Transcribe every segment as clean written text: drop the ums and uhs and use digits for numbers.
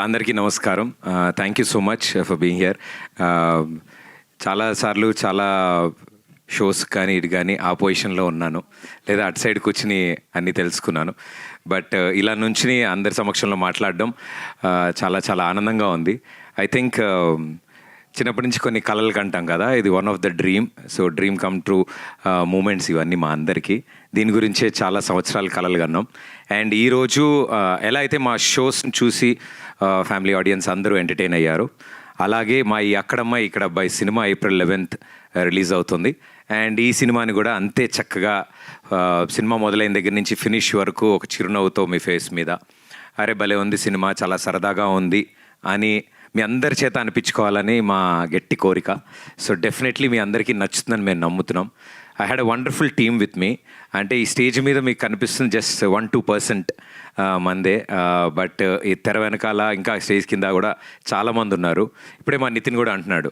అందరికీ నమస్కారం. Thank you so much for being here. చాలాసార్లు చాలా షోస్ కానీ ఇటు కానీ ఆ పొజిషన్లో ఉన్నాను, లేదా అటు సైడ్ కూర్చుని అన్నీ తెలుసుకున్నాను. బట్ ఇలా నుంచి అందరి సమక్షంలో మాట్లాడడం చాలా చాలా ఆనందంగా ఉంది. ఐ థింక్ చిన్నప్పటి నుంచి కొన్ని కళలు కంటాం కదా, ఇది one of the dream. So dream come true moments ఇవన్నీ మా అందరికీ. దీని గురించే చాలా సంవత్సరాలు కళలు కన్నాం. అండ్ ఈరోజు ఎలా అయితే మా షోస్ని చూసి ఫ్యామిలీ ఆడియన్స్ అందరూ ఎంటర్టైన్ అయ్యారు, అలాగే మా ఈ అక్కడమ్మ ఇక్కడ అబ్బాయి సినిమా April 11th రిలీజ్ అవుతుంది. అండ్ ఈ సినిమాని కూడా అంతే చక్కగా సినిమా మొదలైన దగ్గర నుంచి ఫినిష్ వరకు ఒక చిరునవ్వుతో మీ ఫేస్ మీద అరే భలే ఉంది సినిమా, చాలా సరదాగా ఉంది అని మీ అందరి చేత అనిపించుకోవాలని మా గట్టి కోరిక. సో డెఫినెట్లీ మీ అందరికీ నచ్చుతుందని మేము నమ్ముతున్నాం. I had a wonderful team with me. అంటే ఈ స్టేజ్ మీద మీకు కనిపిస్తుంది జస్ట్ 1-2% మందే, బట్ ఈ తెర వెనకాల ఇంకా స్టేజ్ కింద కూడా చాలామంది ఉన్నారు. ఇప్పుడే మా నితిన్ కూడా అంటున్నాడు,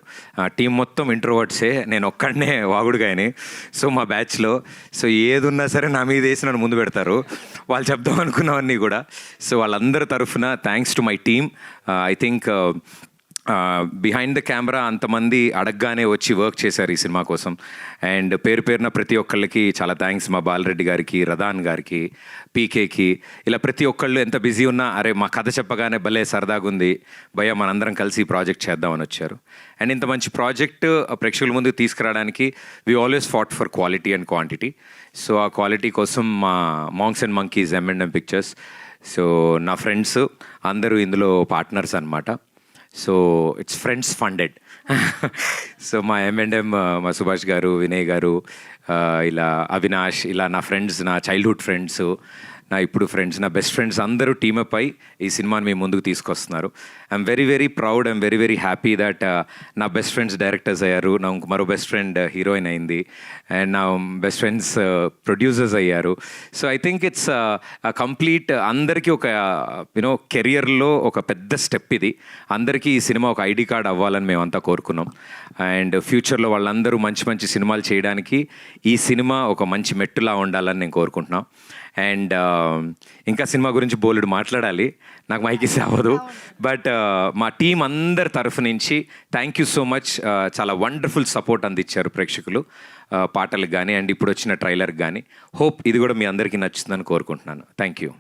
టీం మొత్తం ఇంట్రోవర్ట్సే, నేను ఒక్కడనే వాగుడుగాయని. సో మా బ్యాచ్లో సో ఏది ఉన్నా సరే నా మీద వేసి నన్ను ముందు పెడతారు, వాళ్ళు చెప్దాం అనుకున్నవన్నీ కూడా. సో వాళ్ళందరి తరఫున thanks to my team. I think behind the camera అంతమంది అడగగానే వచ్చి వర్క్ చేశారు ఈ సినిమా కోసం. అండ్ పేరు పేరున ప్రతి ఒక్కళ్ళకి చాలా థ్యాంక్స్. మా బాలరెడ్డి గారికి, రదాన్ గారికి, పీకేకి, ఇలా ప్రతి ఒక్కళ్ళు ఎంత బిజీ ఉన్నా అరే మా కథ చెప్పగానే భలే సరదాగా ఉంది భయ్య, మనందరం కలిసి ప్రాజెక్ట్ చేద్దామని వచ్చారు. అండ్ ఇంత మంచి ప్రాజెక్ట్ ప్రేక్షకుల ముందుకు తీసుకురావడానికి we always fought for quality and quantity. So ఆ క్వాలిటీ కోసం మా monks and monkeys M&M pictures, so నా ఫ్రెండ్స్ అందరూ ఇందులో పార్ట్నర్స్ అనమాట. So it's friends funded. So మా M&M, మా సుభాష్ గారు, వినయ్ గారు, ఇలా అవినాష్, ఇలా నా ఫ్రెండ్స్, నా చైల్డ్హుడ్ ఫ్రెండ్స్, నా ఇప్పుడు ఫ్రెండ్స్, నా బెస్ట్ ఫ్రెండ్స్ అందరూ టీమప్ అయి ఈ సినిమాని మీ ముందుకు తీసుకొస్తున్నారు. I'm very very proud, I'm very very happy that నా బెస్ట్ ఫ్రెండ్స్ డైరెక్టర్స్ అయ్యారు, నా మరో బెస్ట్ ఫ్రెండ్ హీరోయిన్ అయింది, అండ్ నా బెస్ట్ ఫ్రెండ్స్ ప్రొడ్యూసర్స్ అయ్యారు. So I think it's complete అందరికీ ఒక యూనో కెరియర్లో ఒక పెద్ద స్టెప్ ఇది. అందరికీ ఈ సినిమా ఒక ఐడి కార్డ్ అవ్వాలని మేమంతా కోరుకున్నాం. అండ్ ఫ్యూచర్లో వాళ్ళందరూ మంచి మంచి సినిమాలు చేయడానికి ఈ సినిమా ఒక మంచి మెట్టులా ఉండాలని నేను కోరుకుంటున్నాను. అండ్ ఇంకా సినిమా గురించి బోలెడు మాట్లాడాలి, నాకు మైక్ ఇస్తే అవ్వదు. బట్ మా టీం అందరి తరఫు నుంచి థ్యాంక్ యూ సో మచ్. చాలా వండర్ఫుల్ సపోర్ట్ అందించారు ప్రేక్షకులు పాటలకు కానీ అండ్ ఇప్పుడు వచ్చిన ట్రైలర్కి కానీ. హోప్ ఇది కూడా మీ అందరికీ నచ్చుతుందని కోరుకుంటున్నాను. Thank you.